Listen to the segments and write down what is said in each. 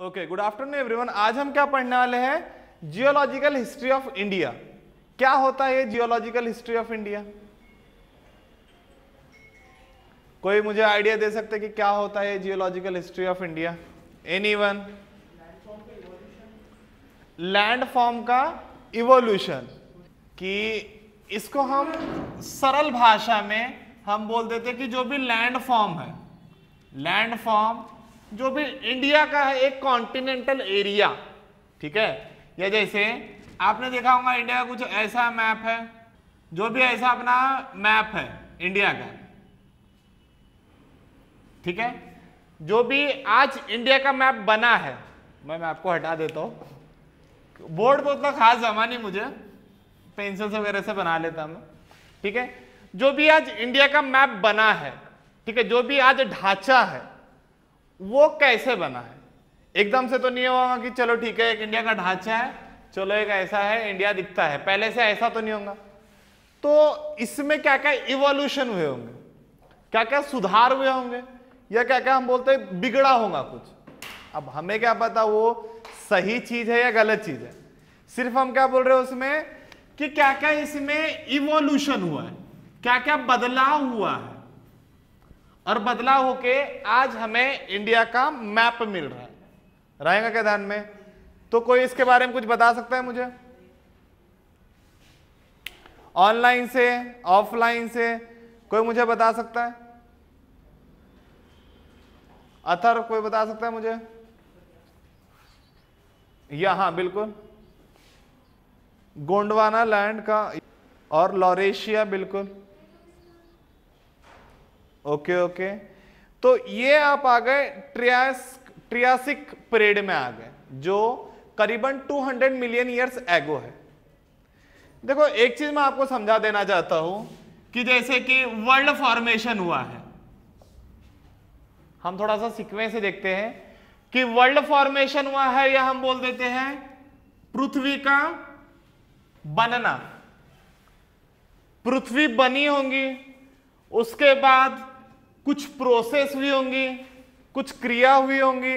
Okay, good afternoon everyone. आज हम क्या पढ़ने वाले हैं? Geological history of India. क्या होता है ये जियोलॉजिकल हिस्ट्री ऑफ इंडिया? कोई मुझे आइडिया दे सकते कि क्या होता है geological history of India? Anyone? Land form का इवोल्यूशन। कि इसको हम सरल भाषा में हम बोल देते कि जो भी लैंड फॉर्म है, लैंड फॉर्म जो भी इंडिया का है, एक कॉन्टिनेंटल एरिया, ठीक है। या जैसे आपने देखा होगा इंडिया का कुछ ऐसा मैप है, जो भी ऐसा अपना मैप है इंडिया का, ठीक है। जो भी आज इंडिया का मैप बना है, मैं मैप को हटा देता हूं, बोर्ड पर उतना खास जमा नहीं, मुझे पेंसिल वगैरह से बना लेता मैं, ठीक है। जो भी आज इंडिया का मैप बना है, ठीक है, जो भी आज ढांचा है वो कैसे बना है? एकदम से तो नहीं होगा कि चलो ठीक है एक इंडिया का ढांचा है, चलो एक ऐसा है, इंडिया दिखता है, पहले से ऐसा तो नहीं होगा। तो इसमें क्या क्या इवोल्यूशन हुए होंगे, क्या क्या सुधार हुए होंगे, या क्या क्या हम बोलते हैं बिगड़ा होगा कुछ। अब हमें क्या पता वो सही चीज है या गलत चीज है, सिर्फ हम क्या बोल रहे हैं उसमें कि क्या क्या इसमें इवोल्यूशन हुआ है, क्या क्या बदलाव हुआ है, और बदलाव होके आज हमें इंडिया का मैप मिल रहा है। रहेगा क्या ध्यान में? तो कोई इसके बारे में कुछ बता सकता है मुझे? ऑनलाइन से, ऑफलाइन से कोई मुझे बता सकता है? अथर कोई बता सकता है मुझे? या हाँ बिल्कुल, गोंडवाना लैंड का और लॉरेशिया, बिल्कुल। ओके ओके, तो ये आप आ गए ट्रियासिक पीरियड में आ गए, जो करीबन 200 मिलियन ईयर्स एगो है। देखो एक चीज मैं आपको समझा देना चाहता हूं कि जैसे कि वर्ल्ड फॉर्मेशन हुआ है, हम थोड़ा सा सीक्वेंस से देखते हैं कि वर्ल्ड फॉर्मेशन हुआ है, या हम बोल देते हैं पृथ्वी का बनना। पृथ्वी बनी होंगी, उसके बाद कुछ प्रोसेस हुई होंगी, कुछ क्रिया हुई होंगी,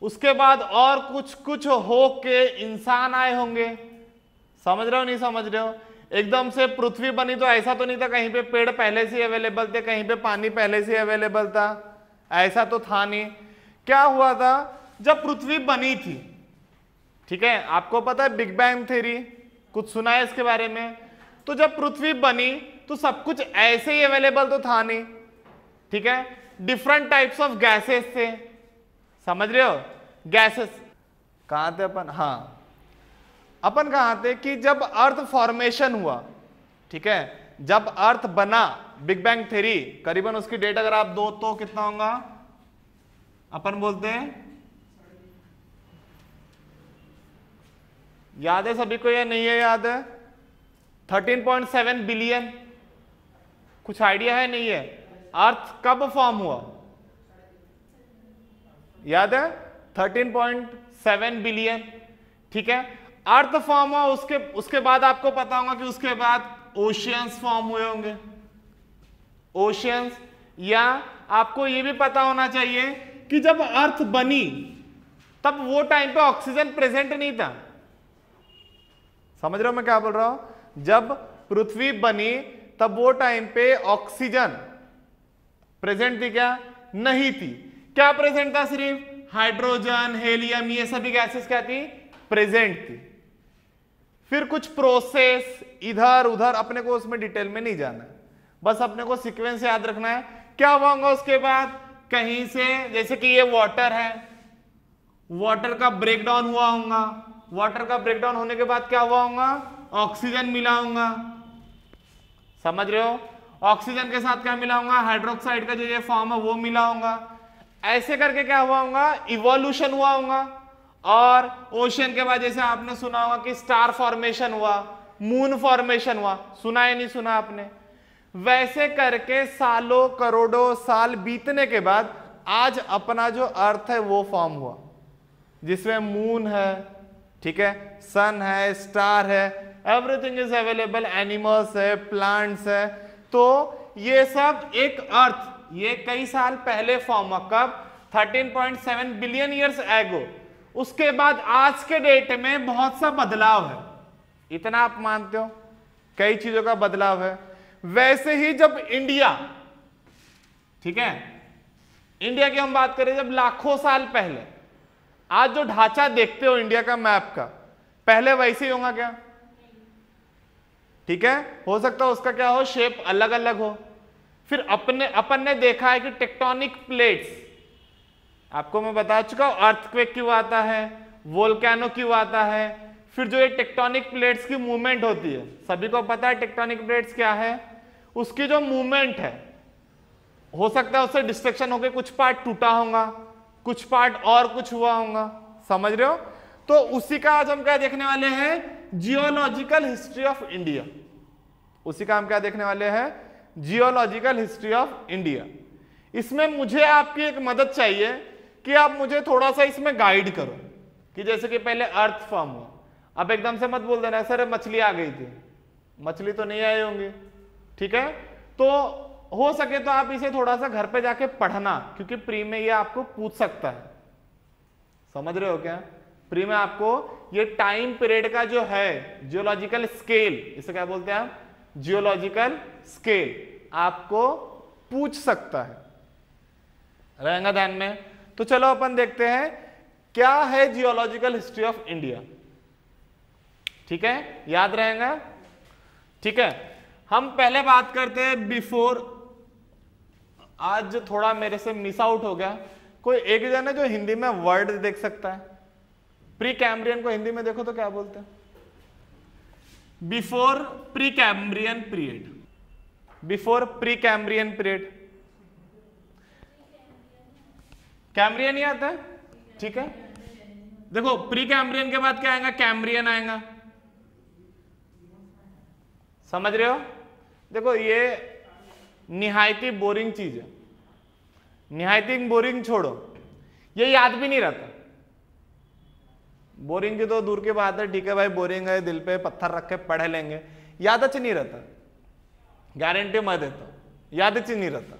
उसके बाद और कुछ कुछ हो के इंसान आए होंगे। समझ रहे हो नहीं समझ रहे हो? एकदम से पृथ्वी बनी तो ऐसा तो नहीं था कहीं पे पेड़ पहले से अवेलेबल थे, कहीं पे पानी पहले से अवेलेबल था, ऐसा तो था नहीं। क्या हुआ था जब पृथ्वी बनी थी, ठीक है, आपको पता है बिग बैंग थ्योरी, कुछ सुना है इसके बारे में? तो जब पृथ्वी बनी तो सब कुछ ऐसे ही अवेलेबल तो था नहीं, ठीक है, डिफरेंट टाइप्स ऑफ गैसेस थे। समझ रहे हो? गैसेस कहां थे अपन? हाँ, अपन कहां थे कि जब अर्थ फॉर्मेशन हुआ, ठीक है, जब अर्थ बना, बिग बैंग थ्योरी, करीबन उसकी डेट अगर आप दो तो कितना होगा? अपन बोलते हैं, याद है सभी को या नहीं है? याद है 13.7 बिलियन। कुछ आइडिया है नहीं है? अर्थ कब फॉर्म हुआ? याद है 13.7 बिलियन, ठीक है। अर्थ फॉर्म हुआ, उसके बाद आपको पता होगा कि उसके बाद ओशियंस फॉर्म हुए होंगे, ओशियंस। या आपको यह भी पता होना चाहिए कि जब अर्थ बनी तब वो टाइम पे ऑक्सीजन प्रेजेंट नहीं था। समझ रहे हो मैं क्या बोल रहा हूं? जब पृथ्वी बनी तब वो टाइम पे ऑक्सीजन प्रेजेंट थी क्या? नहीं थी। क्या प्रेजेंट था? सिर्फ हाइड्रोजन, हेलियम, ये सभी गैसेस क्या थी? प्रेजेंट थी। फिर कुछ प्रोसेस इधर उधर, अपने को उसमें डिटेल में नहीं जाना है, बस अपने को सीक्वेंस याद रखना है। क्या हुआ होगा उसके बाद? कहीं से, जैसे कि ये वाटर है, वाटर का ब्रेकडाउन हुआ होगा, वाटर का ब्रेकडाउन होने के बाद क्या हुआ होगा? ऑक्सीजन मिला होगा। समझ रहे हो? ऑक्सीजन के साथ क्या मिला होगा? हाइड्रोक्साइड का जो ये फॉर्म है वो मिला होगा। ऐसे करके क्या हुआ होगा? इवोल्यूशन हुआ होगा। और ओशियन के बाद जैसे आपने सुना होगा कि स्टार फॉर्मेशन हुआ, मून फॉर्मेशन हुआ, सुना है नहीं सुना आपने? वैसे करके सालों करोड़ों साल बीतने के बाद आज अपना जो अर्थ है वो फॉर्म हुआ, जिसमें मून है, ठीक है, सन है, स्टार है, एवरीथिंग इज अवेलेबल, एनिमल्स है, प्लांट्स है। तो ये सब एक अर्थ, ये कई साल पहले फॉर्म हुआ। कब? 13.7 बिलियन ईयर्स एगो। उसके बाद आज के डेट में बहुत सा बदलाव है, इतना आप मानते हो, कई चीजों का बदलाव है। वैसे ही जब इंडिया, ठीक है, इंडिया की हम बात करें, जब लाखों साल पहले, आज जो ढांचा देखते हो इंडिया का मैप का, पहले वैसे ही होगा क्या? ठीक है, हो सकता है उसका क्या हो, शेप अलग अलग हो। फिर अपन ने देखा है कि टेक्टोनिक प्लेट्स, आपको मैं बता चुका हूं, अर्थक्वेक क्यों आता है, वोल्केनो क्यों आता है। फिर जो ये टेक्टोनिक प्लेट्स की मूवमेंट होती है, सभी को पता है टेक्टोनिक प्लेट्स क्या है, उसकी जो मूवमेंट है, हो सकता है उससे डिस्ट्रक्शन होकर कुछ पार्ट टूटा होगा, कुछ पार्ट और कुछ हुआ होगा, समझ रहे हो। तो उसी का आज हम क्या देखने वाले हैं, जियोलॉजिकल हिस्ट्री ऑफ इंडिया। उसी का हम क्या देखने वाले हैं, जियोलॉजिकल हिस्ट्री ऑफ इंडिया। इसमें मुझे आपकी एक मदद चाहिए कि आप मुझे थोड़ा सा इसमें गाइड करो, कि जैसे कि पहले अर्थ फॉर्म हुआ, अब एकदम से मत बोल देना सर मछली आ गई थी, मछली तो नहीं आई होंगी, ठीक है। तो हो सके तो आप इसे थोड़ा सा घर पे जाके पढ़ना, क्योंकि प्री में ये आपको पूछ सकता है, समझ रहे हो क्या। प्री में आपको ये टाइम पीरियड का जो है जियोलॉजिकल स्केल, इसे क्या बोलते हैं आप, जियोलॉजिकल स्केल, आपको पूछ सकता है, रहेगा ध्यान में। तो चलो अपन देखते हैं क्या है जियोलॉजिकल हिस्ट्री ऑफ इंडिया, ठीक है, याद रहेगा, ठीक है। हम पहले बात करते हैं बिफोर, आज थोड़ा मेरे से मिस आउट हो गया, कोई एक जन है जो हिंदी में वर्ड देख सकता है, प्री कैम्ब्रियन को हिंदी में देखो तो क्या बोलते हैं, before pre Cambrian period, before pre Cambrian period, Cambrian ही आता है, ठीक है। देखो प्री कैम्ब्रियन के बाद क्या आएगा, कैम्ब्रियन आएगा, समझ रहे हो। देखो ये निहायती बोरिंग चीज है, निहायती बोरिंग छोड़ो, ये याद भी नहीं रहता, बोरिंग की तो दूर की बात है, ठीक है भाई, बोरिंग है, दिल पे पत्थर रख के पढ़ लेंगे, याद अच्छी नहीं रहता, गारंटी मैं देता हूं, याद अच्छी नहीं रहता।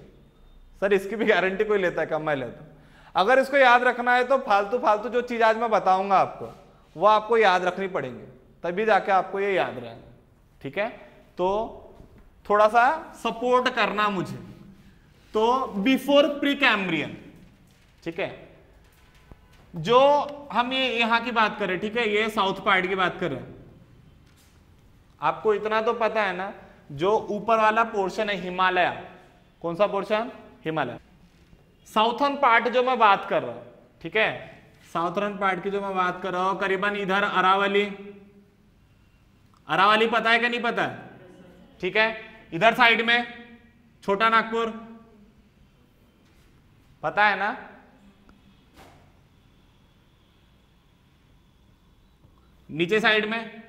सर इसकी भी गारंटी कोई लेता है, कम मैं लेता हूं। अगर इसको याद रखना है तो फालतू फालतू जो चीज आज मैं बताऊंगा आपको, वो आपको याद रखनी पड़ेंगे, तभी जाके आपको ये याद रहेगा, ठीक है। तो थोड़ा सा सपोर्ट करना मुझे। तो बिफोर प्री कैम्ब्रियन, ठीक है, जो हम ये यहां की बात करें, ठीक है, ये साउथ पार्ट की बात करें, आपको इतना तो पता है ना, जो ऊपर वाला पोर्शन है हिमालय, कौन सा पोर्शन, हिमालय। साउथर्न पार्ट जो मैं बात कर रहा हूं, ठीक है, साउथर्न पार्ट की जो मैं बात कर रहा हूं, करीबन इधर अरावली, अरावली पता है कि नहीं पता है, ठीक है। इधर साइड में छोटा नागपुर, पता है ना, नीचे साइड में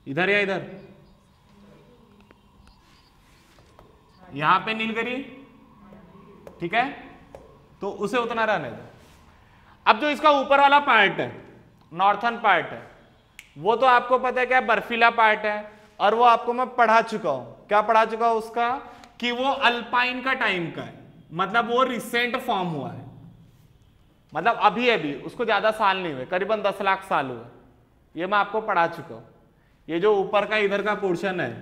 इधर या इधर, यहां पे नीलगिरी, ठीक है, तो उसे उतना रहने दो। अब जो इसका ऊपर वाला पार्ट है, नॉर्थर्न पार्ट है, वो तो आपको पता है क्या, बर्फीला पार्ट है, और वो आपको मैं पढ़ा चुका हूं, क्या पढ़ा चुका हूं उसका, कि वो अल्पाइन का टाइम का है, मतलब वो रिसेंट फॉर्म हुआ है, मतलब अभी अभी, उसको ज्यादा साल नहीं हुए, करीबन 10 लाख साल हुए, ये मैं आपको पढ़ा चुका हूं। ये जो ऊपर का इधर का पोर्शन है,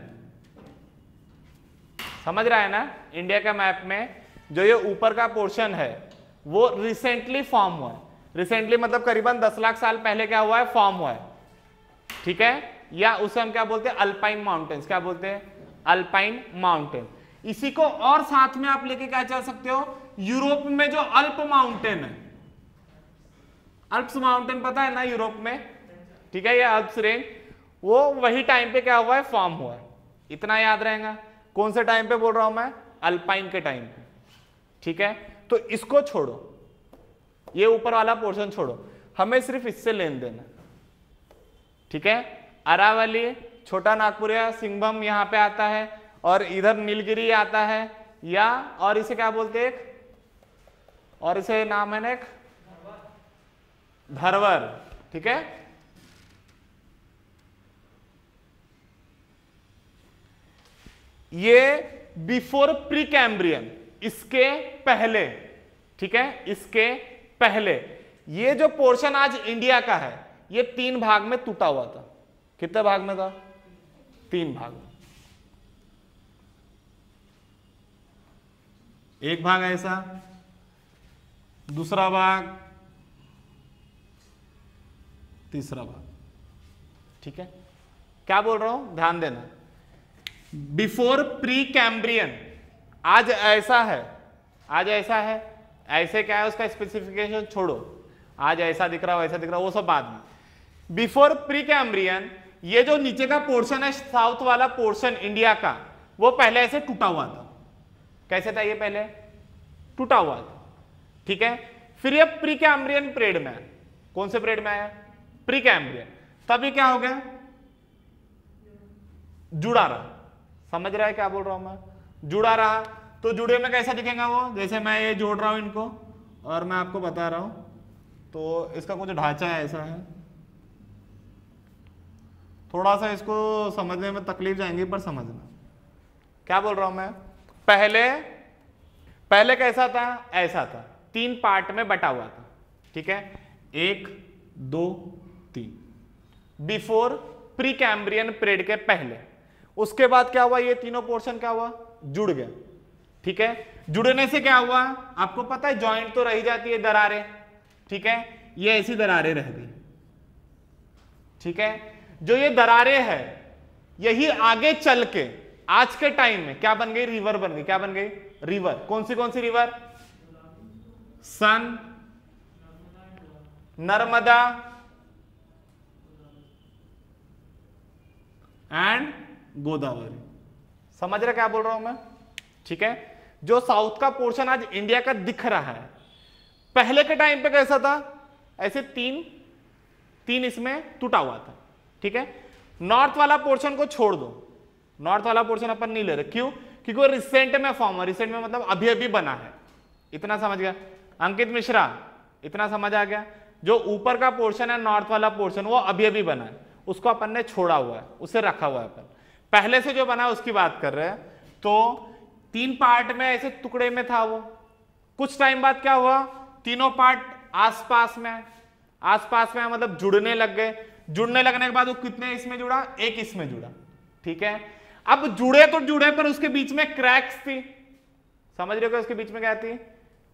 समझ रहा है ना, इंडिया के मैप में जो ये ऊपर का पोर्शन है वो रिसेंटली फॉर्म हुआ है, रिसेंटली मतलब करीबन 10 लाख साल पहले क्या हुआ है, फॉर्म हुआ है, ठीक है। या उसे हम क्या बोलते हैं, अल्पाइन माउंटेन्स, क्या बोलते हैं, अल्पाइन माउंटेन। इसी को और साथ में आप लेके क्या चल सकते हो, यूरोप में जो अल्प माउंटेन है, अल्प्स माउंटेन पता है ना यूरोप में, ठीक है, ये अल्प्स रेंज, वो वही टाइम पे क्या हुआ है, फॉर्म हुआ है, इतना याद रहेगा। कौन से टाइम पे बोल रहा हूं मैं, अल्पाइन के टाइम पे, ठीक है। तो इसको छोड़ो, ये ऊपर वाला पोर्शन छोड़ो, हमें सिर्फ इससे लेन देना, ठीक है। अरावली, छोटा नागपुर या सिंहभूम यहां पे आता है, और इधर नीलगिरी आता है, या और इसे क्या बोलते हैं, और इसे नाम है ना एक धरवर, ठीक है। ये बिफोर प्री कैम्ब्रियन, इसके पहले, ठीक है, इसके पहले ये जो पोर्शन आज इंडिया का है ये 3 भाग में टूटा हुआ था। कितने भाग में था? 3 भाग में। एक भाग ऐसा, दूसरा भाग, तीसरा भाग, ठीक है। क्या बोल रहा हूं, ध्यान देना। बिफोर प्री कैम्ब्रियन आज ऐसा है, आज ऐसा है, ऐसे क्या है उसका स्पेसिफिकेशन छोड़ो, आज ऐसा दिख रहा हो, ऐसा दिख रहा हो, वो सब बाद में। बिफोर प्री कैम्ब्रियन ये जो नीचे का पोर्शन है, साउथ वाला पोर्शन इंडिया का, वो पहले ऐसे टूटा हुआ था। कैसे था ये? पहले टूटा हुआ था, ठीक है। फिर ये प्री कैम्ब्रियन पीरियड में आया। कौन से पीरियड में आया? Pre Cambrian. तभी क्या हो गया? जुड़ा रहा। समझ रहा है क्या बोल रहा हूं मैं? जुड़ा रहा। तो जुड़े में कैसा दिखेगा वो? जैसे मैं ये जोड़ रहा हूं इनको और मैं आपको बता रहा हूं, तो इसका कुछ ढांचा ऐसा है, थोड़ा सा इसको समझने में तकलीफ जाएंगी पर समझना। क्या बोल रहा हूं मैं? पहले कैसा था? ऐसा था, 3 पार्ट में बटा हुआ था, ठीक है, 1 2 3, बिफोर प्री कैम्ब्रियन पीरियड के पहले। उसके बाद क्या हुआ? ये तीनों पोर्शन क्या हुआ? जुड़ गया, ठीक है। जुड़ने से क्या हुआ? आपको पता है जॉइंट तो रही जाती है, दरारें, ठीक है, ये ऐसी दरारें रह गई, ठीक है। जो ये दरारें है यही आगे चल के आज के टाइम में क्या बन गई? रिवर बन गई। क्या बन गई? रिवर। कौन सी रिवर? सन, नर्मदा एंड गोदावरी। समझ रहे क्या बोल रहा हूं मैं? ठीक है। जो साउथ का पोर्शन आज इंडिया का दिख रहा है, पहले के टाइम पे कैसा था? ऐसे तीन इसमें टूटा हुआ था, ठीक है। नॉर्थ वाला पोर्शन को छोड़ दो, नॉर्थ वाला पोर्शन अपन नहीं ले रहे। क्यों? क्योंकि वो रिसेंट में फॉर्म है। रिसेंट में मतलब अभी अभी बना है। इतना समझ गया अंकित मिश्रा? इतना समझ आ गया? जो ऊपर का पोर्शन है, नॉर्थ वाला पोर्शन, वो अभी अभी बना है, उसको अपन ने छोड़ा हुआ है, उसे रखा हुआ है। अपन पहले से जो बना है उसकी बात कर रहे हैं। तो 3 पार्ट में ऐसे टुकड़े में था वो। कुछ टाइम बाद क्या हुआ? तीनों पार्ट आसपास में मतलब जुड़ने लग गए। जुड़ने लगने के बाद वो कितने इसमें जुड़ा? एक इसमें जुड़ा, ठीक है। अब जुड़े तो जुड़े, पर उसके बीच में क्रैक्स थी। समझ रहे हो? उसके बीच में क्या थी?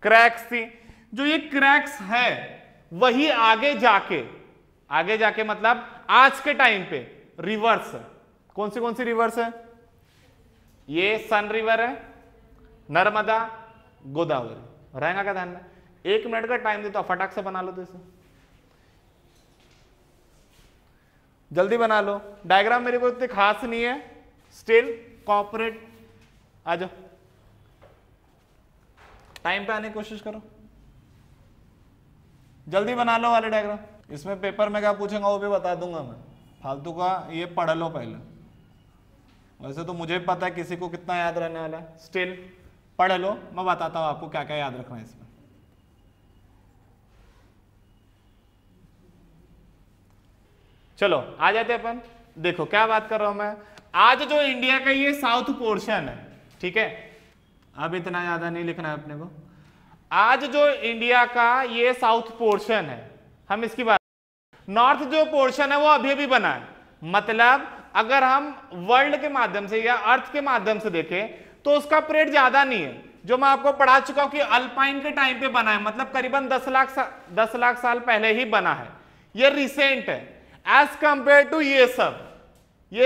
क्रैक्स थी। जो ये क्रैक्स है वही आगे जाके मतलब आज के टाइम पे रिवर्स है। कौन सी रिवर्स है? ये सन रिवर है, नर्मदा, गोदावरी। रहेगा क्या ध्यान में? 1 मिनट का टाइम देता हूं, फटाक से बना लो। तो इसे जल्दी बना लो। डायग्राम मेरे को इतनी खास नहीं है, स्टिल कॉपरेट। आ जाओ, टाइम पे आने की कोशिश करो, जल्दी बना लो वाले डायग्राम। इसमें पेपर में क्या पूछेगा वो भी बता दूंगा मैं, फालतू का ये पढ़ लो पहले। वैसे तो मुझे पता है किसी को कितना याद रहने वाला है, स्टिल पढ़ लो, मैं बताता हूं आपको क्या क्या याद रखना है इसमें। चलो आ जाते अपन। देखो क्या बात कर रहा हूं मैं। आज जो इंडिया का ये साउथ पोर्शन है, ठीक है, अब इतना ज्यादा नहीं लिखना है अपने को। आज जो इंडिया का ये साउथ पोर्शन है, हम इसकी बात, नॉर्थ जो पोर्शन है वो अभी अभी बना है। मतलब अगर हम वर्ल्ड के माध्यम से या अर्थ के माध्यम से देखें तो उसका पीरियड ज्यादा नहीं है। जो मैं आपको पढ़ा चुका हूं कि अल्पाइन के टाइम पे बना है, मतलब करीबन 10 लाख साल पहले ही बना है। ये रिसेंट है एज कंपेयर टू ये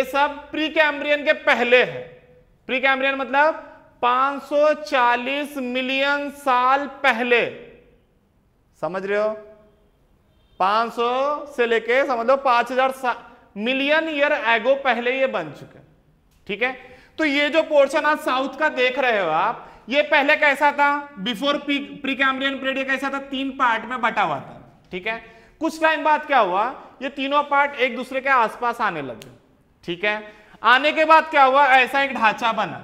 सब प्री कैम्ब्रियन के पहले है। प्री कैम्ब्रियन मतलब 540 मिलियन साल पहले। समझ रहे हो? 500 से लेके समझ लो 5000 मिलियन ईयर एगो पहले ये बन चुके, ठीक है। तो ये जो पोर्शन आज साउथ का देख रहे हो आप, ये पहले कैसा था? बिफोर प्री कैम्ब्रियन पीरियड ये कैसा था? 3 पार्ट में बटा हुआ था, ठीक है। कुछ टाइम बाद क्या हुआ? ये तीनों पार्ट एक दूसरे के आसपास आने लगे, ठीक है। आने के बाद क्या हुआ? ऐसा एक ढांचा बना,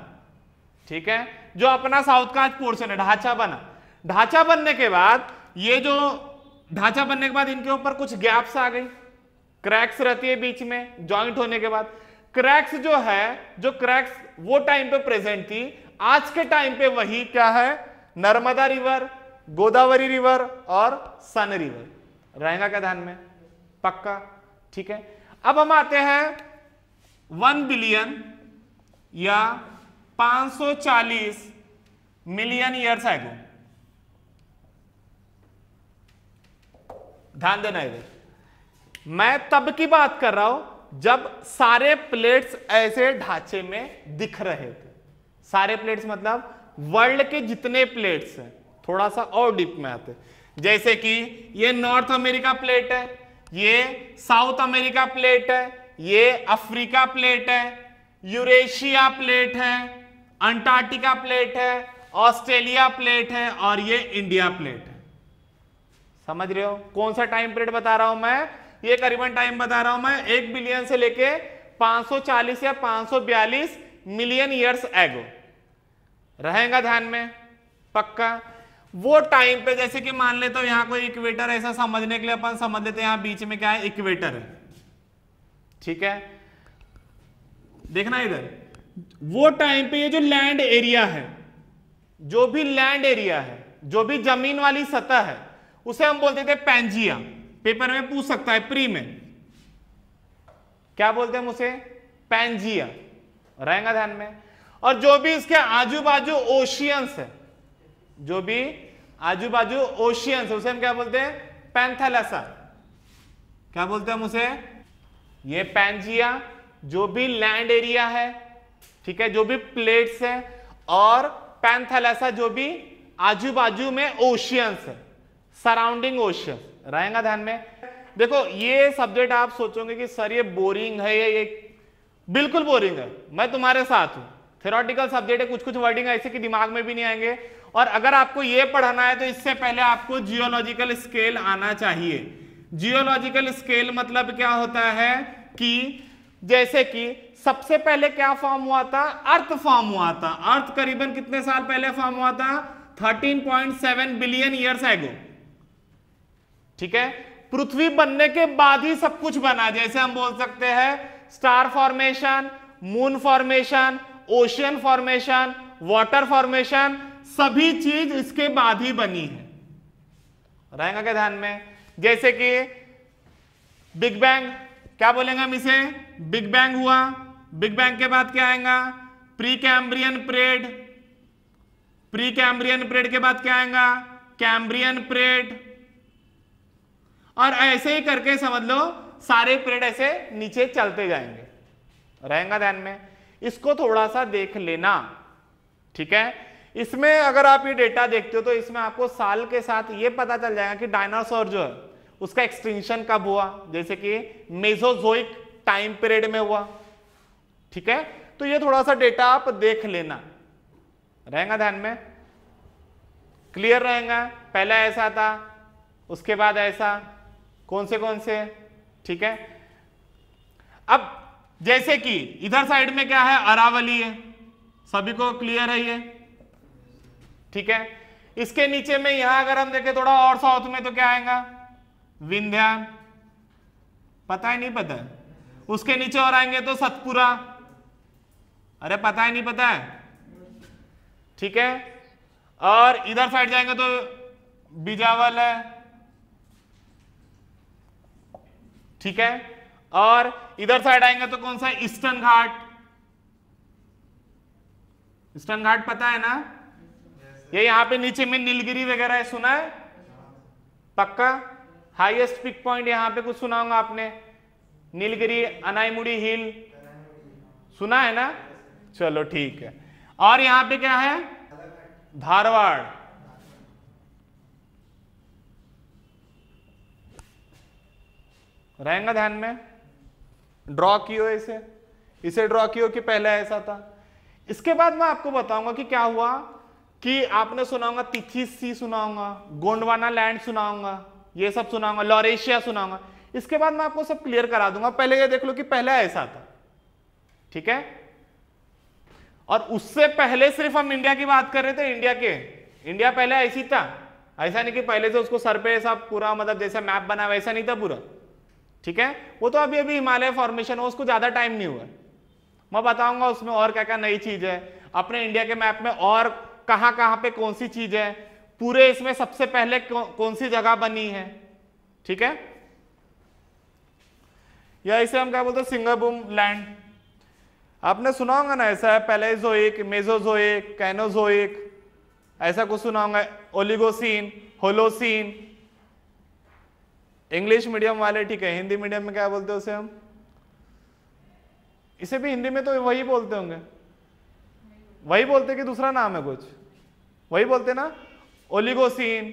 ठीक है, जो अपना साउथ का आज पोर्शन है, ढांचा बना। ढांचा बनने के बाद ये जो ढांचा बनने के बाद इनके ऊपर कुछ गैप्स आ गई, क्रैक्स रहती है बीच में जॉइंट होने के बाद। क्रैक्स जो है, जो क्रैक्स वो टाइम पे प्रेजेंट थी, आज के टाइम पे वही क्या है, नर्मदा रिवर, गोदावरी रिवर और सन रिवर। रहेगा क्या ध्यान में? पक्का, ठीक है। अब हम आते हैं 1 बिलियन या 540 मिलियन ईयर्स एगो। ध्यान देना इधर, मैं तब की बात कर रहा हूं जब सारे प्लेट्स ऐसे ढांचे में दिख रहे थे। सारे प्लेट्स मतलब वर्ल्ड के जितने प्लेट्स हैं, थोड़ा सा और डीप में आते, जैसे कि ये नॉर्थ अमेरिका प्लेट है, ये साउथ अमेरिका प्लेट है, ये अफ्रीका प्लेट है, यूरेशिया प्लेट है, अंटार्कटिका प्लेट है, ऑस्ट्रेलिया प्लेट है और ये इंडिया प्लेट है। समझ रहे हो कौन सा टाइम पीरियड बता रहा हूं मैं? ये करीबन टाइम बता रहा हूं मैं 1 बिलियन से लेके 540 या 542 मिलियन ईयर्स एगो। रहेगा ध्यान में? पक्का। वो टाइम पे जैसे कि मान लेते हो यहां कोई इक्वेटर, ऐसा समझने के लिए अपन समझ लेते हैं यहां बीच में क्या है, इक्वेटर है, ठीक है। देखना इधर, वो टाइम पे ये जो लैंड एरिया है, जो भी लैंड एरिया है, जो भी जमीन वाली सतह है, उसे हम बोलते थे पैंजिया। पेपर में पूछ सकता है प्री में, क्या बोलते हैं उसे? पैंजिया। रहेगा ध्यान में। और जो भी इसके आजू बाजू ओशियंस है, जो भी आजू बाजू ओशियंस है, उसे हम क्या बोलते हैं? पैंथैलेसा। क्या बोलते हैं हम उसे? ये पैंजिया, जो भी लैंड एरिया है, ठीक है, जो भी प्लेट्स है, और पैंथैलेसा जो भी आजू बाजू में ओशियंस है, सराउंडिंग ओशियन। रहेगा ध्यान में। देखो ये सब्जेक्ट आप सोचोगे कि सर ये बोरिंग है, ये बिल्कुल बोरिंग है, मैं तुम्हारे साथ हूं। थ्योरेटिकल सब्जेक्ट है, कुछ कुछ वर्डिंग ऐसे कि दिमाग में भी नहीं आएंगे। और अगर आपको ये पढ़ना है तो इससे पहले आपको जियोलॉजिकल स्केल आना चाहिए। जियोलॉजिकल स्केल मतलब क्या होता है कि जैसे कि सबसे पहले क्या फॉर्म हुआ था? अर्थ फॉर्म हुआ था। अर्थ करीबन कितने साल पहले फॉर्म हुआ था? 13.7 बिलियन ईयर्स एगो, ठीक है। पृथ्वी बनने के बाद ही सब कुछ बना। जैसे हम बोल सकते हैं star formation, moon formation, ocean formation, water formation, सभी चीज इसके बाद ही बनी है। रहेगा क्या ध्यान में? जैसे कि बिग बैंग, क्या बोलेंगे हम इसे? बिग बैंग हुआ। बिग बैंग के बाद क्या आएगा? Pre Cambrian period. Pre Cambrian period के बाद क्या आएगा? Cambrian period. और ऐसे ही करके समझ लो सारे पीरियड ऐसे नीचे चलते जाएंगे। रहेगा ध्यान में। इसको थोड़ा सा देख लेना, ठीक है। इसमें अगर आप ये डेटा देखते हो तो इसमें आपको साल के साथ ये पता चल जाएगा कि डायनासोर जो है उसका एक्सटिंक्शन कब हुआ, जैसे कि मेसोजोइक टाइम पीरियड में हुआ, ठीक है। तो ये थोड़ा सा डेटा आप देख लेना। रहेगा ध्यान में? क्लियर रहेगा? पहला ऐसा था, उसके बाद ऐसा, कौन से, ठीक है। अब जैसे कि इधर साइड में क्या है? अरावली है, सभी को क्लियर है ये, ठीक है। इसके नीचे में यहां अगर हम देखें थोड़ा और साउथ में तो क्या आएगा? विंध्या। पता है नहीं पता है? उसके नीचे और आएंगे तो सतपुरा। अरे पता है नहीं पता है, ठीक है। और इधर साइड जाएंगे तो बिजावल है, ठीक है। और इधर साइड आएंगे तो कौन सा? ईस्टर्न घाट। ईस्टर्न घाट पता है ना? ये यहां पे नीचे में नीलगिरी वगैरह सुना है? पक्का। हाईएस्ट पिक पॉइंट यहां पे कुछ सुना होगा आपने? नीलगिरी, अनाईमुड़ी हिल, सुना है ना? चलो ठीक है। और यहां पे क्या है? धारवाड़। रहेगा ध्यान में? ड्रॉ कियो इसे ड्रॉ कियो कि पहले ऐसा था। इसके बाद मैं आपको बताऊंगा कि क्या हुआ कि आपने सुना होगा तिथिस सी, सुना होगा गोंडवाना लैंड, सुना होगा ये सब, सुना होगा लॉरेशिया, सुना होगा। इसके बाद मैं आपको सब क्लियर करा दूंगा। पहले ये देख लो कि पहले ऐसा था, ठीक है। और उससे पहले सिर्फ हम इंडिया की बात कर रहे थे। इंडिया पहले ऐसी था, ऐसा नहीं कि पहले से उसको सर पे ऐसा पूरा मतलब जैसे मैप बना वैसा नहीं था पूरा, ठीक है। वो तो अभी अभी हिमालय फॉर्मेशन हो, उसको ज्यादा टाइम नहीं हुआ, मैं बताऊंगा उसमें और क्या क्या नई चीज है, अपने इंडिया के मैप में और कहां कहां पे कौन सी चीज है, पूरे इसमें सबसे पहले कौन सी जगह बनी है, ठीक है। या इसे हम क्या बोलते हैं, सिंगाबूम लैंड। आपने सुना होगा ना, ऐसा है पैलेजोइक, मेसोजोइक, कैनोजोइक, ऐसा कुछ सुना होगा, ओलिगोसीन, होलोसीन। इंग्लिश मीडियम वाले ठीक है, हिंदी मीडियम में क्या बोलते हैं उसे हम, इसे भी हिंदी में तो वही बोलते होंगे, वही बोलते कि दूसरा नाम है कुछ, वही बोलते ना, ओलिगोसीन,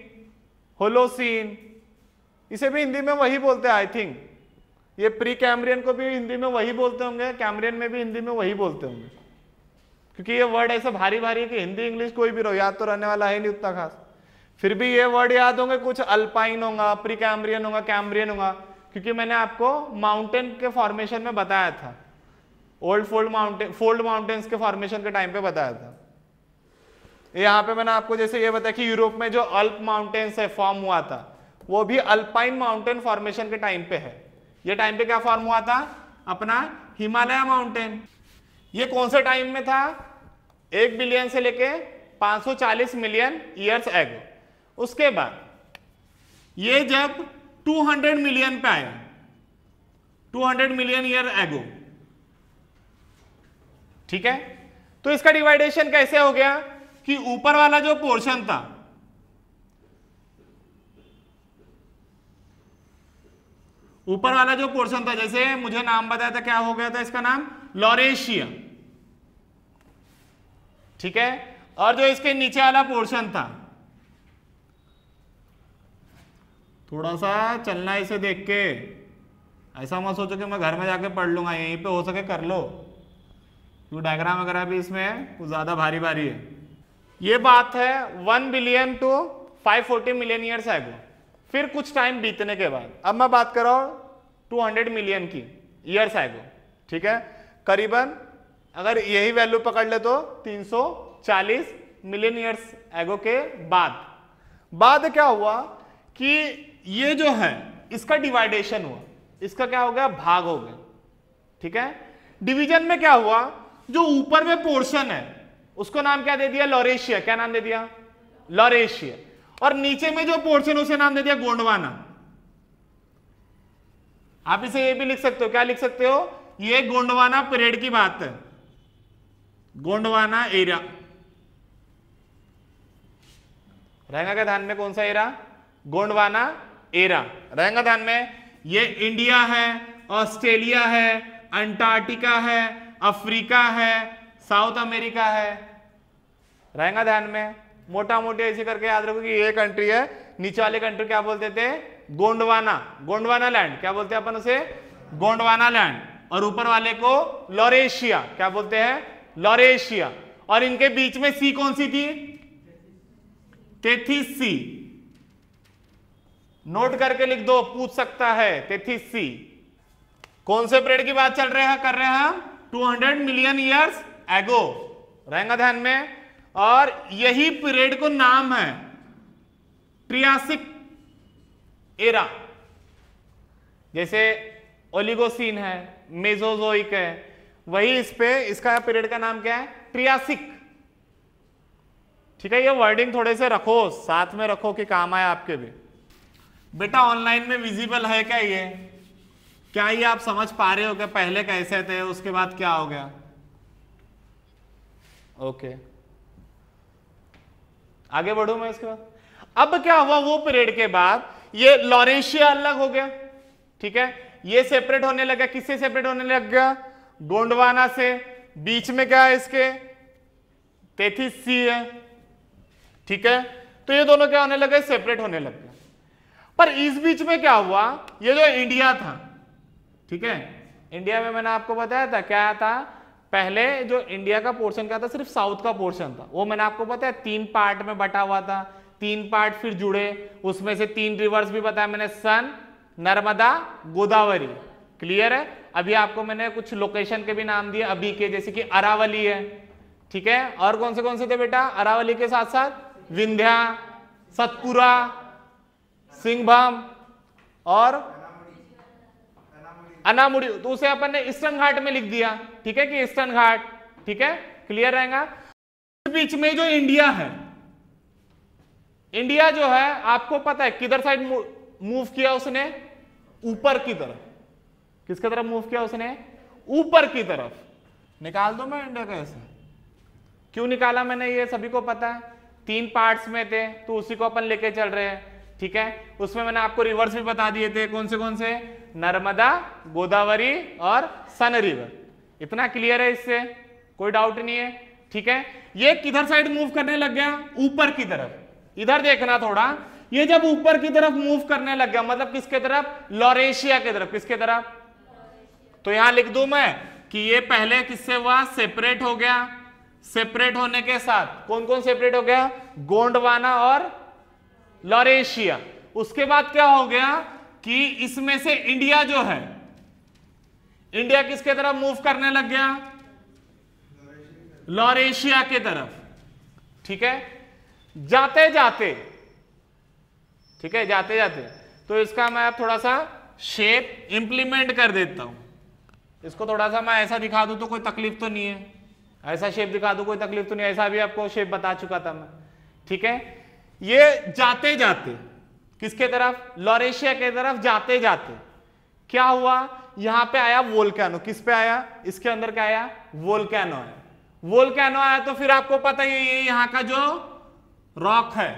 होलोसीन, इसे भी हिंदी में वही बोलते हैं आई थिंक। ये प्री कैम्ब्रियन को भी हिंदी में वही बोलते होंगे, कैम्ब्रियन में भी हिंदी में वही बोलते होंगे, क्योंकि ये वर्ड ऐसे भारी भारी है कि हिंदी इंग्लिश कोई भी रहो याद तो रहने वाला है नहीं उतना खास, फिर भी ये वर्ड याद होंगे, कुछ अल्पाइन होगा, प्री कैम्ब्रियन होगा, कैम्ब्रियन होगा, क्योंकि मैंने आपको माउंटेन के फॉर्मेशन में बताया था, ओल्ड फोल्ड माउंटेन्स के फॉर्मेशन के टाइम पे बताया था। यहाँ पे मैंने आपको जैसे ये बताया कि यूरोप में जो अल्प माउंटेन्स है फॉर्म हुआ था, वो भी अल्पाइन माउंटेन फॉर्मेशन के टाइम पे है। ये टाइम पे क्या फॉर्म हुआ था, अपना हिमालय माउंटेन। ये कौन से टाइम में था, 1 बिलियन से लेके 540 मिलियन ईयर्स एगो। उसके बाद ये जब 200 मिलियन पे आया, 200 मिलियन ईयर एगो, ठीक है। तो इसका डिवाइडेशन कैसे हो गया कि ऊपर वाला जो पोर्शन था, ऊपर वाला जो पोर्शन था, जैसे मुझे नाम बताया था, क्या हो गया था इसका नाम, लॉरेशिया, ठीक है। और जो इसके नीचे वाला पोर्शन था, थोड़ा सा चलना इसे देख के, ऐसा मत सोचो कि मैं घर में जाके पढ़ लूंगा, यहीं पे हो सके कर लो, क्योंकि डायग्राम वगैरह भी इसमें कुछ ज्यादा भारी भारी है। ये बात है 1 billion to 540 million years ago. फिर कुछ टाइम बीतने के बाद, अब मैं बात कर रहा हूं 200 मिलियन की ईयर्स एगो, ठीक है, करीबन अगर यही वैल्यू पकड़ ले तो 340 मिलियन ईयर्स एगो के बाद क्या हुआ कि ये जो है इसका डिवाइडेशन हुआ, इसका क्या हो गया, भाग हो गया, ठीक है। डिवीजन में क्या हुआ, जो ऊपर में पोर्शन है उसको नाम क्या दे दिया, लॉरेशिया। क्या नाम दे दिया, लॉरेशिया। और नीचे में जो पोर्शन उसे नाम दे दिया गोंडवाना। आप इसे ये भी लिख सकते हो, क्या लिख सकते हो, ये गोंडवाना पीरियड की बात है, गोंडवाना एरा। रहेगा क्या ध्यान में, कौन सा एरा, गोंडवाना एरा रहेगा ध्यान में। ये इंडिया है, ऑस्ट्रेलिया है, अंटार्कटिका है, अफ्रीका है, साउथ अमेरिका है, रहेगा ध्यान में। मोटा मोटी ऐसे करके याद रखो कि ये कंट्री है, नीचे वाले कंट्री क्या बोलते थे, गोंडवाना, गोंडवाना लैंड, क्या बोलते हैं अपन उसे, गोंडवाना लैंड। और ऊपर वाले को लॉरेशिया, क्या बोलते हैं, लॉरेशिया। और इनके बीच में सी कौन सी थी, तेथिस सी। नोट करके लिख दो, पूछ सकता है, तेथिस सी। कौन से पीरियड की बात चल रहे हैं, कर रहे हैं 200 मिलियन ईयर्स एगो, रहेगा ध्यान में। और यही पीरियड को नाम है ट्रियासिक एरा। जैसे ओलिगोसीन है, मेसोजोइक है, वही इस पे इसका पीरियड का नाम क्या है, ट्रियासिक, ठीक है। ये वर्डिंग थोड़े से रखो, साथ में रखो कि काम आए आपके भी। बेटा ऑनलाइन में विजिबल है क्या ये, क्या ये आप समझ पा रहे हो कि पहले कैसे थे उसके बाद क्या हो गया, ओके। आगे बढ़ू मैं इसके बाद। अब क्या हुआ, वो पीरियड के बाद ये लॉरेशिया अलग हो गया, ठीक है। ये सेपरेट होने लगा, किससे सेपरेट होने लग गया, गोंडवाना से। बीच में क्या है इसके, तेथिस सी है, ठीक है। तो ये दोनों क्या होने लगे, सेपरेट होने लग गए। पर इस बीच में क्या हुआ, ये जो इंडिया था, ठीक है, इंडिया में मैंने आपको बताया था क्या था, पहले जो इंडिया का पोर्शन क्या था, सिर्फ साउथ का पोर्शन था। वो मैंने आपको बताया 3 पार्ट में बटा हुआ था, 3 पार्ट फिर जुड़े, उसमें से 3 रिवर्स भी बताया मैंने, सन, नर्मदा, गोदावरी, क्लियर है। अभी आपको मैंने कुछ लोकेशन के भी नाम दिए अभी के, जैसे कि अरावली है, ठीक है। और कौन से थे बेटा, अरावली के साथ साथ विंध्या, सतपुरा, सिंहभूम और अनामुड़ी। तो उसे अपन ने ईस्टर्न घाट में लिख दिया, ठीक है, कि ईस्टर्न घाट, ठीक है, क्लियर रहेगा। बीच में जो इंडिया है, इंडिया जो है आपको पता है किधर साइड मूव किया उसने, ऊपर की तरफ। किसकी तरफ मूव किया उसने, ऊपर की तरफ। निकाल दो मैं इंडिया का ऐसे, क्यों निकाला मैंने ये सभी को पता है, 3 पार्ट्स में थे तो उसी को अपन लेके चल रहे हैं, ठीक है। उसमें मैंने आपको रिवर्स भी बता दिए थे, कौन से, नर्मदा, गोदावरी और सन रिवर। इतना क्लियर है, इससे कोई डाउट नहीं है, ठीक है। ये किधर साइड मूव करने लग गया, ऊपर की तरफ। इधर देखना थोड़ा, ये जब ऊपर की तरफ मूव करने लग गया मतलब किसके तरफ, लॉरेशिया की तरफ। किसके तरफ, तो यहां लिख दूं मैं कि ये पहले किससे हुआ, सेपरेट हो गया। सेपरेट होने के साथ कौन कौन सेपरेट हो गया, गोंडवाना और लॉरेशिया। उसके बाद क्या हो गया कि इसमें से इंडिया जो है, इंडिया किसके तरफ मूव करने लग गया, लॉरेशिया की तरफ, ठीक है। जाते जाते, ठीक है, जाते जाते तो इसका मैं अब थोड़ा सा शेप इंप्लीमेंट कर देता हूं। इसको थोड़ा सा मैं ऐसा दिखा दूं तो कोई तकलीफ तो नहीं है, ऐसा शेप दिखा दूं कोई तकलीफ तो नहीं, ऐसा भी आपको शेप बता चुका था मैं, ठीक है। ये जाते जाते किसके तरफ, लॉरेशिया की तरफ जाते जाते क्या हुआ, यहां पे आया वोल्केनो। किस पे आया, इसके अंदर क्या आया, वोल्केनो आया। वोल्केनो आया तो फिर आपको पता ही है यहां का जो रॉक है,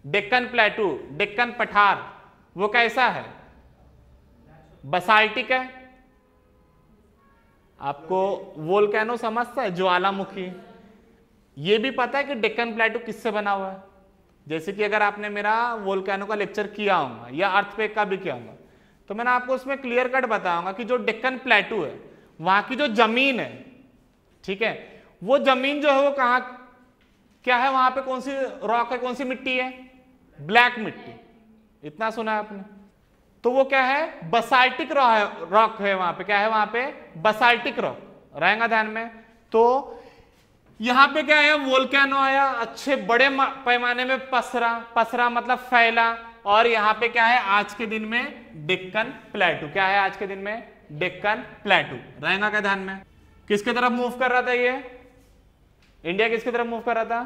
डेक्कन प्लेटू, डेक्कन पठार, वो कैसा है, बसाल्टिक है। आपको वोल्केनो समझता है, ज्वालामुखी। ये भी पता है कि डेक्कन प्लेटू किससे बना हुआ है, जैसे कि अगर आपने मेरा वोल्केनो का लेक्चर किया होगा या अर्थक्वेक का भी किया होगा तो मैंने आपको उसमें क्लियर कट बताऊंगा कि जो डेक्कन प्लेटू है वहां की जो जमीन है, ठीक है, वो जमीन जो है वो कहां क्या है, वहां पे कौन सी रॉक है, कौन सी मिट्टी है, ब्लैक मिट्टी। इतना सुना है आपने, तो वो क्या है, बसाल्टिक रॉक है वहां पे। क्या है वहां पे, बसाल्टिक रॉक, रहेगा ध्यान में। तो यहां पे क्या आया, वोल्केनो आया, अच्छे बड़े पैमाने में पसरा मतलब फैला। और यहां पे क्या है, आज के दिन में डेक्कन प्लेटू। क्या है आज के दिन में, डेक्कन प्लेटू, रहेगा क्या ध्यान में। किसकी तरफ मूव कर रहा था ये, इंडिया किसकी तरफ मूव कर रहा था,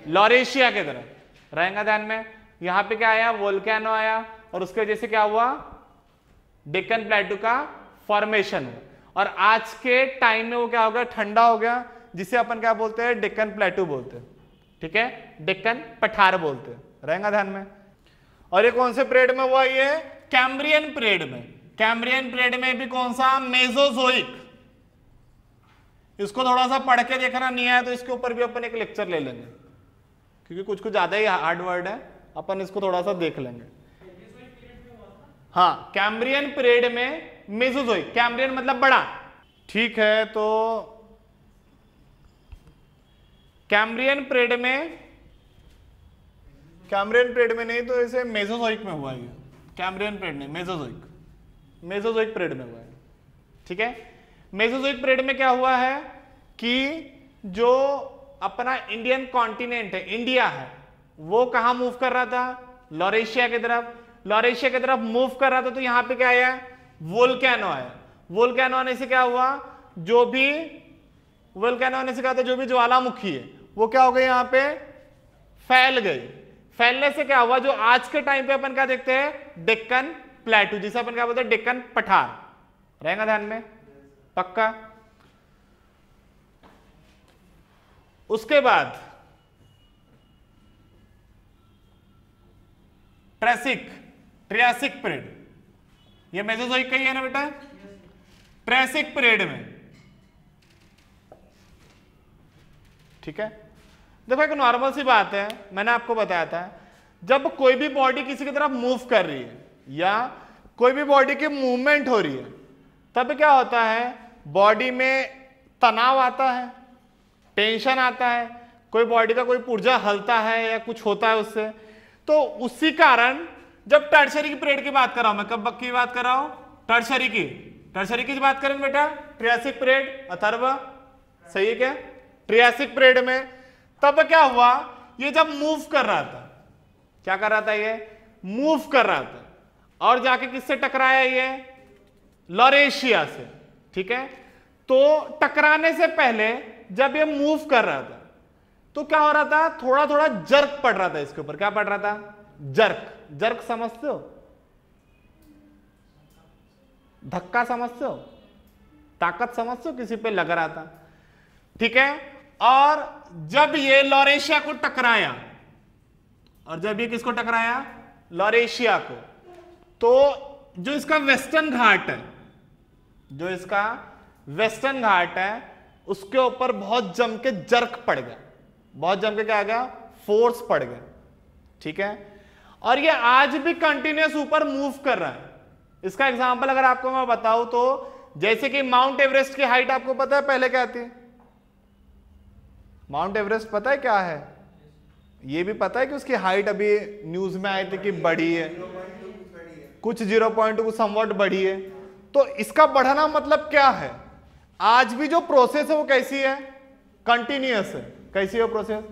लॉरेशिया की तरफ, रहेगा ध्यान में। यहां पे क्या आया, वोल्केनो आया और उसके वजह से क्या हुआ, डेक्कन प्लेटू का फॉर्मेशन हुआ। और आज के टाइम में वो क्या हो गया, ठंडा हो गया, जिसे अपन क्या बोलते हैं, डेक्कन प्लेटू बोलते हैं, ठीक है, डेक्कन पठार बोलते हैं, रहेगा ध्यान में। और ये कौन से पीरियड में हुआ, ये कैम्ब्रियन पीरियड में। कैम्ब्रियन पीरियड में भी कौन सा, मेसोजोइक। इसको थोड़ा सा पढ़ के देखना नहीं आया तो इसके ऊपर भी अपन एक लेक्चर ले लेंगे, क्योंकि कुछ ज्यादा ही हार्ड वर्ड है, अपन इसको थोड़ा सा देख लेंगे। हाँ, कैम्ब्रियन पीरियड में मेसोजोइक, कैम्ब्रियन मतलब बड़ा, ठीक है। तो कैम्ब्रियन पीरियड में नहीं तो इसे मेसोजोइक में हुआ है। कैम्ब्रियन पीरियड में, मेसोजोइक पीरियड में हुआ है, ठीक है। मेसोजोइक पीरियड में क्या हुआ है कि जो अपना इंडियन कॉन्टिनेंट है, इंडिया है, वो कहां मूव कर रहा था, लॉरेशिया की तरफ। लॉरेशिया की तरफ मूव कर रहा था तो यहां पे क्या आया, वोल्केनो आया। वोल्केनो आने से क्या हुआ, जो भी वोल्केनो आने से क्या था, जो भी ज्वालामुखी है वो क्या हो गई, यहां पे फैल गई। फैलने से क्या हुआ, जो आज के टाइम पे अपन क्या देखते हैं, डेक्कन प्लेटू, जिसे अपन क्या बोलते हैं, डेक्कन पठार, रहेगा ध्यान में, पक्का। उसके बाद ट्रियासिक पीरियड, ये मेसोजोइक का ही है ना बेटा। ट्रियासिक पीरियड में, ठीक है, देखो एक नॉर्मल सी बात है, मैंने आपको बताया था, जब कोई भी बॉडी किसी की तरफ मूव कर रही है या कोई भी बॉडी की मूवमेंट हो रही है तब क्या होता है, बॉडी में तनाव आता है, टेंशन आता है, कोई बॉडी का कोई पुर्जा हलता है या कुछ होता है उससे। तो उसी कारण जब टर्शरी पीरियड की बात कर रहा हूं मैं, कब की बात कर रहा हूं, टर्शरी की बात करें बेटा, ट्रियासिक पीरियड, अथर्व सही है क्या, ट्रियासिक पीरियड में। तब क्या हुआ, ये जब मूव कर रहा था, क्या कर रहा था, ये मूव कर रहा था और जाके किससे टकराया, ये लॉरेशिया से, ठीक है। तो टकराने से पहले जब ये मूव कर रहा था तो क्या हो रहा था, थोड़ा थोड़ा जर्क पड़ रहा था इसके ऊपर। क्या पड़ रहा था? जर्क। जर्क समझते हो? धक्का समझते हो? ताकत समझते हो? किसी पे लग रहा था, ठीक है। और जब ये लॉरेशिया को टकराया, और जब ये किसको टकराया? लॉरेशिया को, तो जो इसका वेस्टर्न घाट है, जो इसका वेस्टर्न घाट है, उसके ऊपर बहुत जम के जर्क पड़ गया, बहुत जम के क्या आ गया? फोर्स पड़ गया, ठीक है। और ये आज भी कंटिन्यूअस ऊपर मूव कर रहा है। इसका एग्जांपल अगर आपको मैं बताऊं तो जैसे कि माउंट एवरेस्ट की हाइट आपको पता है पहले क्या थी? माउंट एवरेस्ट पता है क्या है? ये भी पता है कि उसकी हाइट अभी न्यूज में आई थी कि बढ़ी है, कुछ 0.2 कुछ समवॉट बढ़ी है। तो इसका बढ़ना मतलब क्या है? आज भी जो प्रोसेस है वो कैसी है? कंटिन्यूअस है। कैसी है प्रोसेस?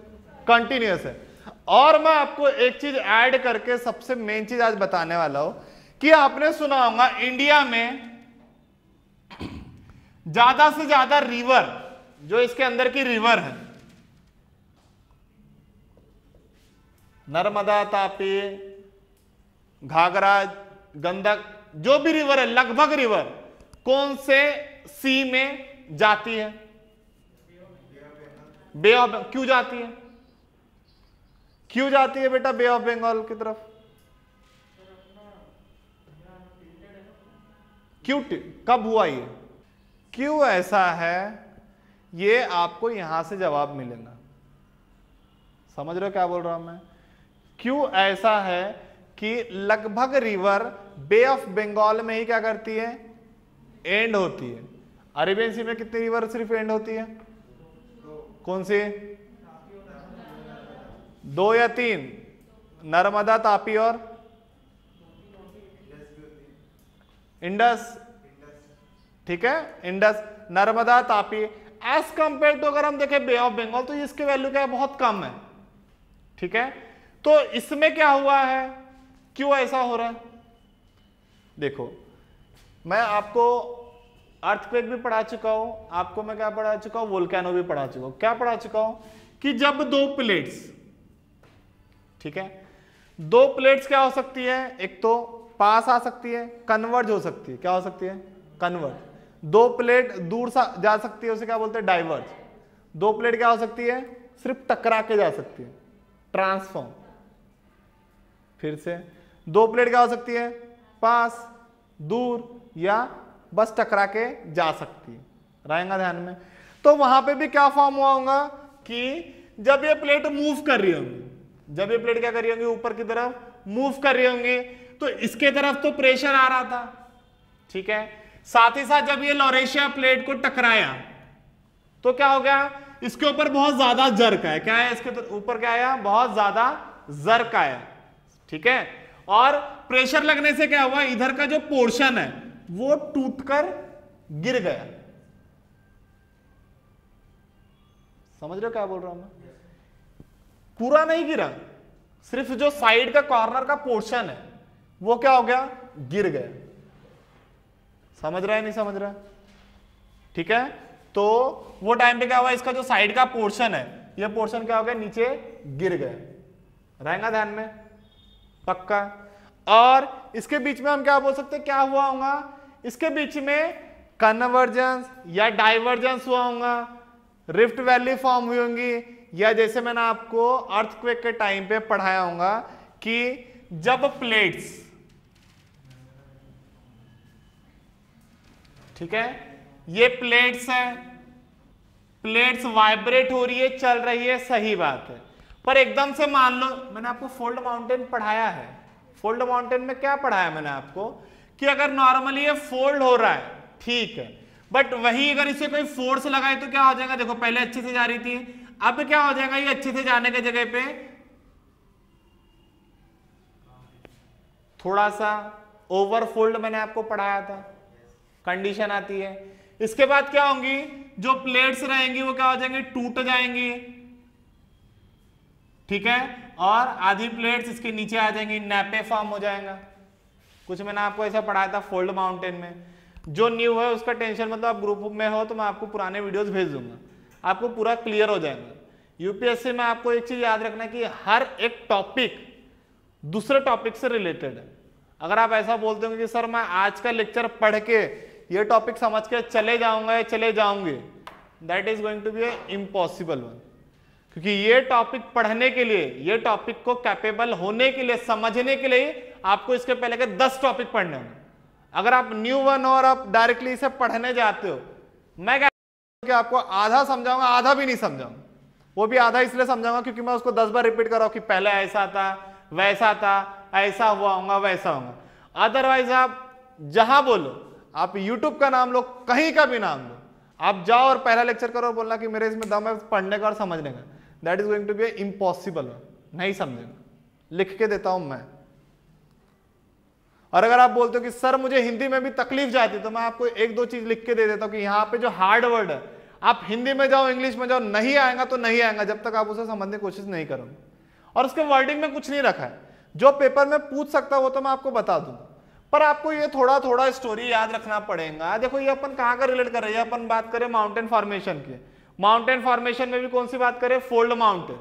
कंटिन्यूअस है। और मैं आपको एक चीज ऐड करके सबसे मेन चीज आज बताने वाला हूं कि आपने सुना होगा इंडिया में ज्यादा से ज्यादा रिवर, जो इसके अंदर की रिवर है, नर्मदा, तापी, घाघरा, गंडक, जो भी रिवर है, लगभग रिवर कौन से सी में जाती है? बे ऑफ। क्यों जाती है? क्यों जाती है बेटा बे ऑफ बंगाल की तरफ? क्यों? कब हुआ ये? क्यों ऐसा है? ये आपको यहां से जवाब मिलेगा। समझ रहे हो क्या बोल रहा हूं मैं? क्यों ऐसा है कि लगभग रिवर बे ऑफ बंगाल में ही क्या करती है? एंड होती है। अरेबियन सी में कितनी रिवर सिर्फ एंड होती है? कौन सी? 2 या 3? नर्मदा, तापी और इंडस, ठीक है। Indus, Narmada, Tapi. As compare to अगर हम देखें बे ऑफ बंगाल तो इसकी वैल्यू क्या है? बहुत कम है, ठीक है। तो इसमें क्या हुआ है? क्यों ऐसा हो रहा है? देखो, मैं आपको अर्थक्वेक भी पढ़ा चुका हूं, आपको मैं क्या पढ़ा चुका हूं? वोल्केनो भी पढ़ा चुका हूं। क्या पढ़ा चुका हूं? कि जब दो प्लेट्स, ठीक है, दो प्लेट्स क्या हो सकती है? एक तो पास आ सकती है, कन्वर्ज हो सकती है। क्या हो सकती है? कन्वर्ज। दो प्लेट दूर जा सकती है, उसे क्या बोलते हैं? डाइवर्ज। दो प्लेट क्या हो सकती है? सिर्फ टकरा के जा सकती है, ट्रांसफॉर्म। फिर से दो प्लेट क्या हो सकती है? पास, दूर, या बस टकरा के जा सकती है। रहेगा ध्यान में। तो वहां पे भी क्या फॉर्म हुआ होगा कि जब ये प्लेट मूव कर रही होंगी, जब ये प्लेट क्या कर रही होंगी? ऊपर की तरफ मूव कर रही होंगी, तो इसके तरफ तो प्रेशर आ रहा था, ठीक है। साथ ही साथ जब ये लॉरेशिया प्लेट को टकराया तो क्या हो गया? इसके ऊपर बहुत ज्यादा जर्क आया। क्या है? इसके ऊपर क्या आया? बहुत ज्यादा जर्क आया, ठीक है। और प्रेशर लगने से क्या हुआ? इधर का जो पोर्शन है वो टूटकर गिर गया। समझ रहे हो क्या बोल रहा हूं मैं? पूरा नहीं गिरा, सिर्फ जो साइड का कॉर्नर का पोर्शन है वो क्या हो गया? गिर गया। समझ रहा है नहीं समझ रहा? ठीक है। तो वो टाइम पे क्या हुआ? इसका जो साइड का पोर्शन है, ये पोर्शन क्या हो गया? नीचे गिर गया। रहेगा ध्यान में? पक्का। और इसके बीच में हम क्या बोल सकते हैं? क्या हुआ होगा? इसके बीच में कन्वर्जेंस या डाइवर्जेंस हुआ होगा, रिफ्ट वैली फॉर्म हुई होंगी, या जैसे मैंने आपको अर्थक्वेक के टाइम पे पढ़ाया होगा कि जब प्लेट्स, ठीक है, ये प्लेट्स हैं, प्लेट्स वाइब्रेट हो रही है, चल रही है, सही बात है। पर एकदम से मान लो, मैंने आपको फोल्ड माउंटेन पढ़ाया है। फोल्ड माउंटेन में क्या पढ़ाया मैंने आपको? कि अगर नॉर्मली ये फोल्ड हो रहा है, ठीक है, बट वही अगर इसे कोई फोर्स लगाए तो क्या हो जाएगा? देखो पहले अच्छे से जा रही थी, अब क्या हो जाएगा? ये अच्छे से जाने की जगह पे थोड़ा सा ओवरफोल्ड मैंने आपको पढ़ाया था, कंडीशन आती है। इसके बाद क्या होंगी? जो प्लेट्स रहेंगी वो क्या हो जाएंगी? टूट जाएंगी, ठीक है, और आधी प्लेट्स इसके नीचे आ जाएंगी, नैपे फॉर्म हो जाएगा। कुछ मैंने आपको ऐसा पढ़ाया था फोल्ड माउंटेन में। जो न्यू है उसका टेंशन मतलब आप ग्रुप में हो तो मैं आपको पुराने वीडियोस भेज दूंगा, आपको पूरा क्लियर हो जाएगा। यूपीएससी में आपको एक चीज याद रखना है कि हर एक टॉपिक दूसरे टॉपिक से रिलेटेड है। अगर आप ऐसा बोलते हो कि सर मैं आज का लेक्चर पढ़ के ये टॉपिक समझ के चले जाऊंगा या चले जाऊंगे, that is going to be impossible one, क्योंकि ये टॉपिक पढ़ने के लिए, ये टॉपिक को कैपेबल होने के लिए, समझने के लिए आपको इसके पहले के 10 टॉपिक पढ़ने होंगे। अगर आप न्यू वन और आप डायरेक्टली इसे पढ़ने जाते हो, मैं क्या कि आपको आधा समझाऊंगा, आधा भी नहीं समझाऊंगा। वो भी आधा इसलिए समझाऊंगा क्योंकि मैं उसको 10 बार रिपीट कर रहा हूं कि पहले ऐसा था, वैसा था, ऐसा हुआ होगा, वैसा होगा। अदरवाइज आप जहां बोलो, आप यूट्यूब का नाम लो, कहीं का भी नाम लो, आप जाओ और पहला लेक्चर करो और बोलना कि मेरे इसमें दम है पढ़ने का और समझने का, that is going to be impossible, नहीं समझेगा। लिख के देता हूं मैं। और अगर आप बोलते हो कि सर मुझे हिंदी में भी तकलीफ जाती है, तो मैं आपको एक दो चीज लिख के दे देता हूं कि यहाँ पे जो हार्ड वर्ड है, आप हिंदी में जाओ, इंग्लिश में जाओ, नहीं आएगा तो नहीं आएगा जब तक आप उसे समझने की कोशिश नहीं करोगे। और उसके वर्डिंग में कुछ नहीं रखा है, जो पेपर में पूछ सकता है वो तो मैं आपको बता दूंगा, पर आपको ये थोड़ा थोड़ा स्टोरी याद रखना पड़ेगा। देखो ये अपन कहाँ का रिलेट कर रहे हैं, अपन बात करें माउंटेन फॉर्मेशन की। माउंटेन फॉर्मेशन में भी कौन सी बात करें, फोल्ड माउंटेन।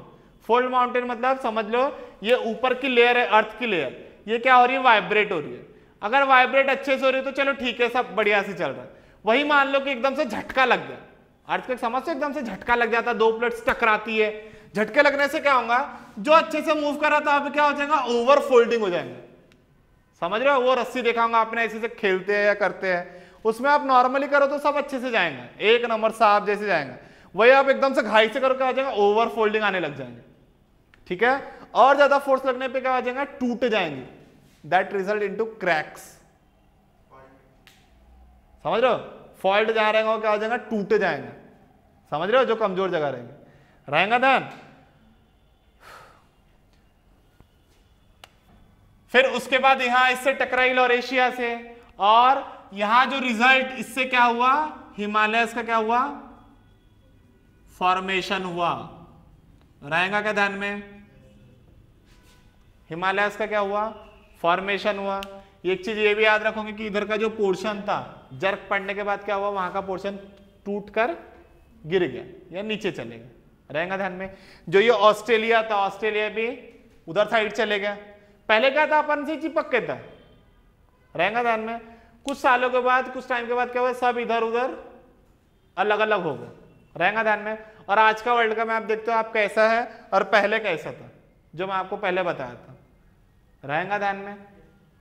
फोल्ड माउंटेन मतलब समझ लो ये ऊपर की लेयर है, अर्थ की लेयर, ये क्या हो रही है, वाइब्रेट हो रही है। अगर वाइब्रेट अच्छे से हो रही है तो चलो ठीक है, सब बढ़िया से चल रहा है। वही मान लो कि एकदम से झटका लग गया, अर्थ के समझ से एकदम से झटका लग जाता है, दो प्लेट्स टकराती है, झटके लगने से क्या होगा, जो अच्छे से मूव कर रहा था अब क्या हो जाएगा, ओवर फोल्डिंग हो जाएंगे। समझ रहे हो, वो रस्सी देखा होगा आपने, ऐसे से खेलते हैं या करते हैं, उसमें आप नॉर्मली करो तो सब अच्छे से जाएंगे, एक नंबर साफ जैसे जाएंगे। वही आप एकदम से घाई से करो क्या हो जाएगा, ओवर फोल्डिंग आने लग जाएंगे। ठीक है, और ज्यादा फोर्स लगने पे क्या हो जाएगा, टूट जाएंगे, दैट रिजल्ट इनटू क्रैक्स। समझ रहे हो, फॉल्ट जहां रहेगा वो क्या हो जाएगा, टूट जाएंगे। समझ रहे हो, जो कमजोर जगह रहेगा ध्यान। फिर उसके बाद यहां इससे टकराई लॉरेशिया से, और यहां जो रिजल्ट इससे क्या हुआ, हिमालयस का क्या हुआ, फॉर्मेशन हुआ। रहेगा क्या ध्यान में, हिमालयस का क्या हुआ, फॉर्मेशन हुआ। एक चीज ये भी याद रखोगे कि इधर का जो पोर्शन था, जर्क पड़ने के बाद क्या हुआ, वहां का पोर्शन टूट कर गिर गया या नीचे चले गया। रहेगा ध्यान में। जो ये ऑस्ट्रेलिया था, ऑस्ट्रेलिया भी उधर साइड चले गया। पहले क्या था, अपन से चिपक के था। रहेगा ध्यान में। कुछ सालों के बाद, कुछ टाइम के बाद क्या हुआ, सब इधर उधर अलग अलग हो गए। रहेगा ध्यान में। और आज का वर्ल्ड का मैप देखते हो आप कैसा है और पहले कैसा था, जो मैं आपको पहले बताया था। रहेगा ध्यान में।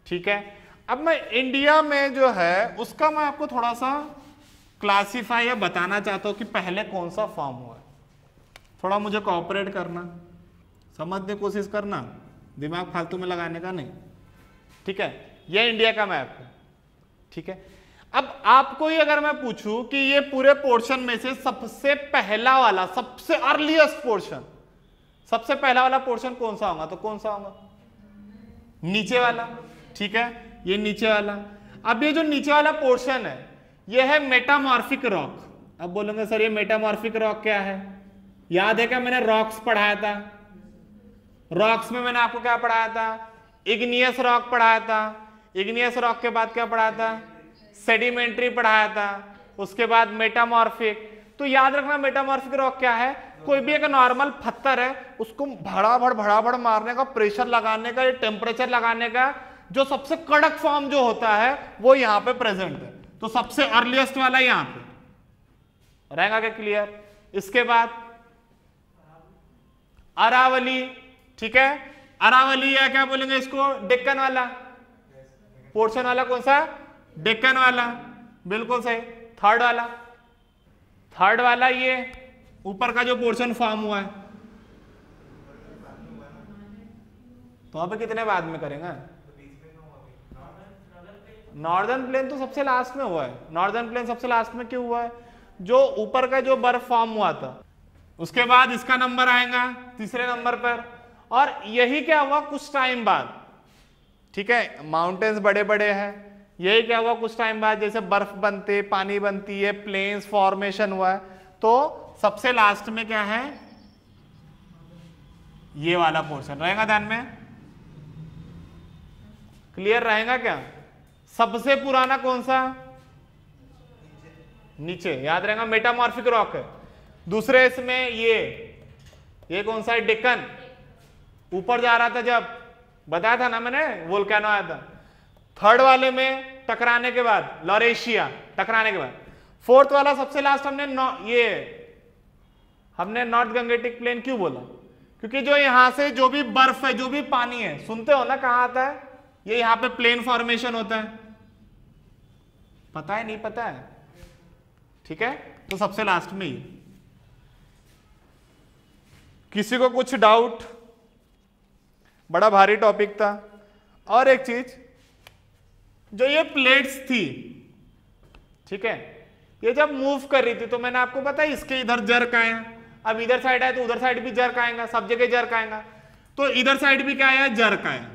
ठीक है, अब मैं इंडिया में जो है उसका मैं आपको थोड़ा सा क्लासीफाई या बताना चाहता हूं कि पहले कौन सा फॉर्म हुआ है। थोड़ा मुझे कोऑपरेट करना, समझने की कोशिश करना, दिमाग फालतू में लगाने का नहीं। ठीक है, यह इंडिया का मैप है। ठीक है, अब आपको ही अगर मैं पूछूं कि ये पूरे पोर्शन में से सबसे पहला वाला, सबसे अर्लीस्ट पोर्शन, सबसे पहला वाला पोर्शन कौन सा होगा, तो कौन सा होगा, नीचे वाला। ठीक है, ये नीचे वाला। अब ये जो नीचे वाला पोर्शन है ये है मेटामॉर्फिक रॉक। अब बोलोगे सर ये मेटामॉर्फिक रॉक क्या है, याद है क्या, मैंने रॉक्स पढ़ाया था। रॉक्स में मैंने आपको क्या पढ़ाया था, इग्नियस रॉक पढ़ाया था। इग्नियस रॉक के बाद क्या पढ़ाया था, सेडिमेंट्री पढ़ाया था। उसके बाद मेटामॉर्फिक। तो याद रखना मेटामॉर्फिक रॉक क्या है, कोई भी एक नॉर्मल पत्थर है उसको भड़ाभड़ मारने का, प्रेशर लगाने का, टेम्परेचर लगाने का जो सबसे कड़क फॉर्म जो होता है वो यहां पे प्रेजेंट है। तो सबसे अर्लीस्ट वाला यहां पे रहेगा क्या, क्लियर। इसके बाद अरावली। ठीक है, अरावली या क्या बोलेंगे इसको, डेक्कन वाला पोर्शन वाला। कौन सा, डेक्कन वाला, बिल्कुल सही। थर्ड वाला, थर्ड वाला ये ऊपर का जो पोर्शन फॉर्म हुआ है, तो वहां पे कितने बाद में करेंगे, नॉर्दर्न प्लेन तो सबसे लास्ट में हुआ है। नॉर्दर्न प्लेन सबसे लास्ट में क्यों हुआ है, जो ऊपर का जो बर्फ फॉर्म हुआ था। उसके बाद इसका नंबर आएगा तीसरे नंबर पर, और यही क्या हुआ कुछ टाइम बाद। ठीक है, माउंटेन्स बड़े बड़े हैं, यही क्या हुआ कुछ टाइम बाद, जैसे बर्फ बनते, पानी बनती है, प्लेन्स फॉर्मेशन हुआ है। तो सबसे लास्ट में क्या है, ये वाला पोर्शन रहेगा ध्यान में। क्लियर रहेगा क्या। सबसे पुराना कौन सा, नीचे, याद रहेगा मेटामॉर्फिक रॉक है। दूसरे इसमें ये कौन सा है, डेक्कन, ऊपर जा रहा था जब, बताया था ना मैंने, वोल्केनो आया था। थर्ड वाले में टकराने के बाद लॉरेशिया, टकराने के बाद। फोर्थ वाला सबसे लास्ट हमने नॉर्थ गंगेटिक प्लेन क्यों बोला, क्योंकि जो यहां से जो भी बर्फ है, जो भी पानी है, सुनते हो ना कहां आता है, ये यहां पे प्लेन फॉर्मेशन होता है, पता है नहीं पता है, ठीक है। तो सबसे लास्ट में ही, किसी को कुछ डाउट, बड़ा भारी टॉपिक था। और एक चीज, जो ये प्लेट्स थी, ठीक है, ये जब मूव कर रही थी तो मैंने आपको बताया इसके इधर जर्क आए, अब इधर साइड आए तो उधर साइड भी जर्क आएगा, सब जगह जर्क आएगा, तो इधर साइड भी क्या आया, जर्क आया,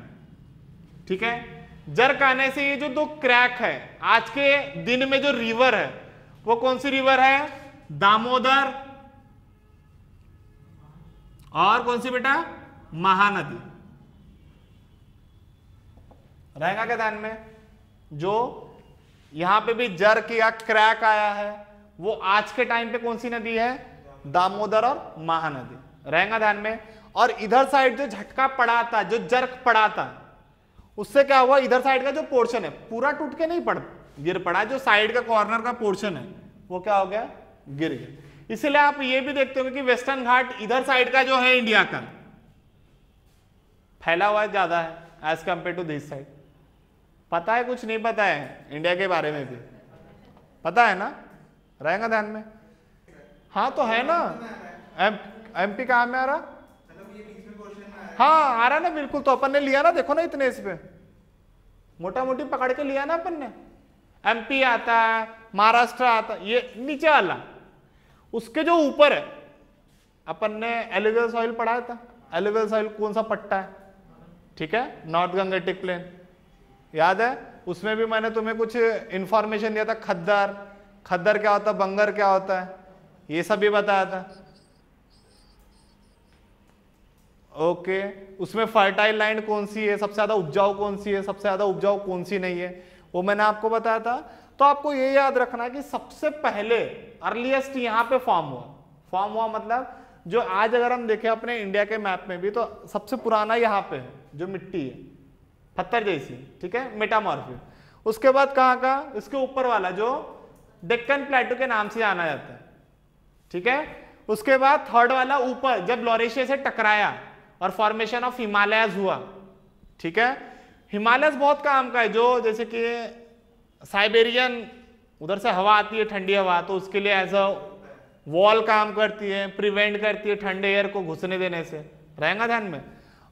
ठीक है। जर्क आने से ये जो दो क्रैक है, आज के दिन में जो रिवर है वो कौन सी रिवर है, दामोदर और कौन सी बेटा, महानदी, रहेगा क्या ध्यान में। जो यहां पे भी जर्क या क्रैक आया है वो आज के टाइम पे कौन सी नदी है, दामोदर और महानदी, रहेगा ध्यान में। और इधर साइड जो झटका पड़ा था, जो जर्क पड़ा था, उससे क्या हुआ, इधर साइड का जो पोर्शन है पूरा टूट के नहीं गिर पड़ा, जो साइड का कॉर्नर का पोर्शन है वो क्या हो गया, गिर गया। इसलिए आप ये भी देखते हो कि वेस्टर्न घाट इधर साइड का जो है इंडिया का फैला हुआ ज्यादा है as compare to this side. पता है कुछ नहीं पता है इंडिया के बारे में भी, पता है ना, रहेगा ध्यान में। हाँ तो है ना, एमपी कहाँ में आ रहा, हाँ आ रहा ना, बिल्कुल। तो अपन ने लिया ना, देखो ना इतने इस पे मोटा मोटी पकड़ के लिया ना अपन ने। एमपी आता है, महाराष्ट्र आता, ये नीचे वाला, उसके जो ऊपर है अपन ने एलुवियल सॉइल पढ़ाया था। एलुवियल सॉइल कौन सा पट्टा है, ठीक है, नॉर्थ गंगेटिक प्लेन, याद है। उसमें भी मैंने तुम्हें कुछ इंफॉर्मेशन दिया था, खद्दर, खद्दर क्या होता है, बंगर क्या होता है, ये सब भी बताया था। ओके, उसमें फर्टाइल लैंड कौन सी है, सबसे ज्यादा उपजाऊ कौन सी है, सबसे ज्यादा उपजाऊ कौन सी नहीं है, वो मैंने आपको बताया था। तो आपको ये याद रखना कि सबसे पहले अर्लीस्ट यहां पे फॉर्म हुआ मतलब जो आज अगर हम देखें अपने इंडिया के मैप में भी, तो सबसे पुराना यहाँ पे है, जो मिट्टी है पत्थर जैसी, ठीक है, मेटामॉर्फिक। उसके बाद कहाँ का, इसके ऊपर वाला जो डेक्कन प्लेटो के नाम से जाना जाता है, ठीक है। उसके बाद थर्ड वाला ऊपर जब लॉरेशिया से टकराया और फॉर्मेशन ऑफ हिमालयस हुआ, ठीक है। हिमालयस बहुत काम का है, जो जैसे कि साइबेरियन उधर से हवा आती है, ठंडी हवा, तो उसके लिए एज अ वॉल काम करती है, प्रिवेंट करती है ठंडे एयर को घुसने देने से, रहेगा ध्यान में।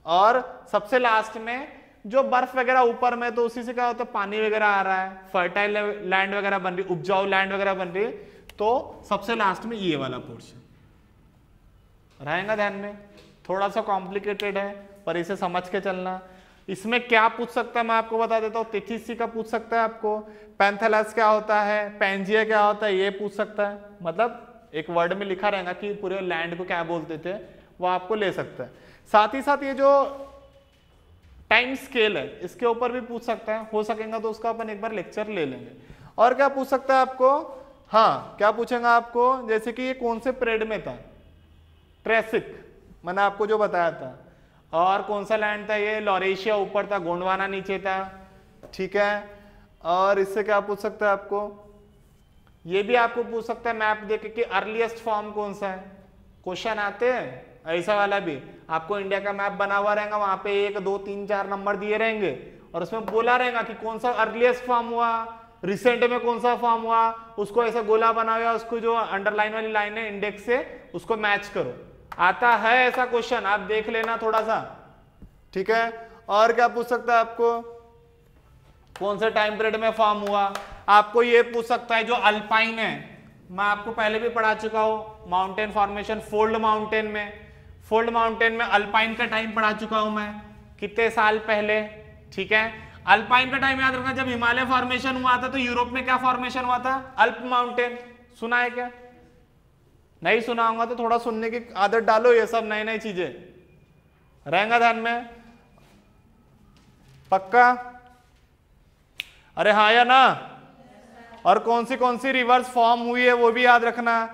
और सबसे लास्ट में जो बर्फ वगैरह ऊपर में, तो उसी से क्या होता है, पानी वगैरह आ रहा है, फर्टाइल लैंड वगैरह बन रही, उपजाऊ लैंड वगैरह बन रही, तो सबसे लास्ट में ये वाला पोर्शन रहेगा ध्यान में। थोड़ा सा कॉम्प्लिकेटेड है पर इसे समझ के चलना। इसमें क्या पूछ सकता है मैं आपको बता देता हूँ, तेथिसी का पूछ सकता है आपको, पैंथेलस क्या होता है, पैंजिया क्या होता है, ये पूछ सकता है। मतलब एक वर्ड में लिखा रहेगा कि पूरे लैंड को क्या बोलते थे, वो आपको ले सकता है। साथ ही साथ ये जो टाइम स्केल है इसके ऊपर भी पूछ सकता है, हो सकेगा तो उसका अपन एक बार लेक्चर ले लेंगे। और क्या पूछ सकता है आपको, हाँ क्या पूछेगा आपको, जैसे कि ये कौन से पीरियड में था, ट्रेसिक मैंने आपको जो बताया था, और कौन सा लैंड था ये, लॉरेशिया ऊपर था, गोंडवाना नीचे था, ठीक है। और इससे क्या पूछ सकता है आपको, ये भी आपको पूछ सकता है मैप देख के अर्लीस्ट फॉर्म कौन सा है, क्वेश्चन आते हैं ऐसा वाला भी। आपको इंडिया का मैप बना हुआ रहेगा, वहां पे 1 2 3 4 नंबर दिए रहेंगे और उसमें बोला रहेगा कि कौन सा अर्लीस्ट फॉर्म हुआ, रिसेंट में कौन सा फॉर्म हुआ, उसको ऐसा गोला बना हुआ, उसको जो अंडरलाइन वाली लाइन है इंडेक्स से उसको मैच करो। आता है ऐसा क्वेश्चन, आप देख लेना थोड़ा सा, ठीक है। और क्या पूछ सकता है आपको, कौन से टाइम पीरियड में फॉर्म हुआ। आपको ये पूछ सकता है जो अल्पाइन है, मैं आपको पहले भी पढ़ा चुका हूं, माउंटेन फॉर्मेशन फोल्ड माउंटेन में अल्पाइन का टाइम पढ़ा चुका हूं मैं कितने साल पहले, ठीक है। अल्पाइन का टाइम याद रखना, जब हिमालय फॉर्मेशन हुआ था तो यूरोप में क्या फॉर्मेशन हुआ था, अल्प माउंटेन। सुना है क्या, नहीं सुना होगा तो थोड़ा सुनने की आदत डालो, ये सब नई नई चीजें रहेगा ध्यान में, पक्का। अरे हाँ या ना, और कौन सी रिवर्स फॉर्म हुई है वो भी याद रखना।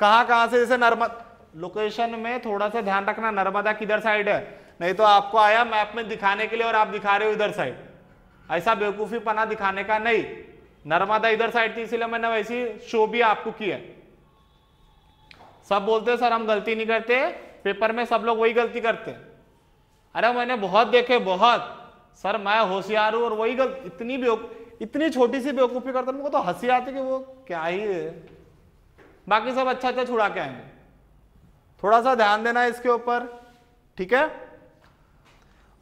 कहां से, जैसे नर्मदा, लोकेशन में थोड़ा सा ध्यान रखना, नर्मदा किधर साइड है, नहीं तो आपको आया मैप में दिखाने के लिए और आप दिखा रहे हो इधर साइड, ऐसा बेवकूफी पना दिखाने का नहीं। नर्मदा इधर साइड थी इसलिए मैंने वैसी शो भी आपको की है। सब बोलते हैं सर हम गलती नहीं करते, पेपर में सब लोग वही गलती करते हैं। अरे मैंने बहुत देखे, बहुत, सर मैं होशियार हूं और वही इतनी छोटी सी बेवकूफी करता, मुझको तो हंसी आती कि वो क्या ही है। बाकी सब अच्छा छुड़ा के आएंगे। थोड़ा सा ध्यान देना इसके ऊपर, ठीक है।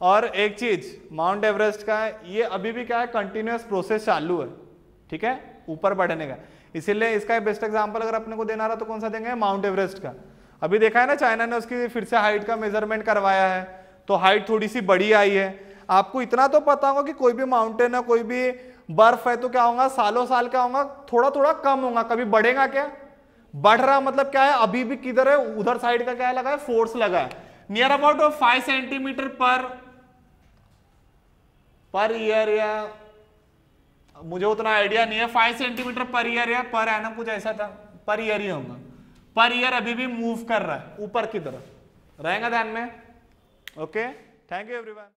और एक चीज माउंट एवरेस्ट का है, ये अभी भी क्या है, कंटिन्यूअस प्रोसेस चालू है, ठीक है, ऊपर बढ़ने का। इसीलिए इसका बेस्ट एग्जांपल अगर अपने को देना रहा तो कौन सा देंगे, माउंट एवरेस्ट का। अभी देखा है ना, चाइना ने उसकी फिर से हाइट का मेजरमेंट करवाया है, तो हाइट थोड़ी सी बड़ी आई है। आपको इतना तो पता होगा कि कोई भी माउंटेन है, कोई भी बर्फ है तो क्या होगा, सालों साल क्या होगा, थोड़ा थोड़ा कम होगा, कभी बढ़ेगा क्या, बढ़ रहा, मतलब क्या है, अभी भी किधर है, उधर साइड का क्या लगा है, फोर्स लगा है, near about 5 centimetre per year, या मुझे उतना आइडिया नहीं है, 5 सेंटीमीटर पर ईयर या पर एनम कुछ ऐसा था, पर ईयर ही होगा, पर ईयर अभी भी मूव कर रहा है ऊपर की तरफ, रहेगा ध्यान में। Okay, thank you everyone.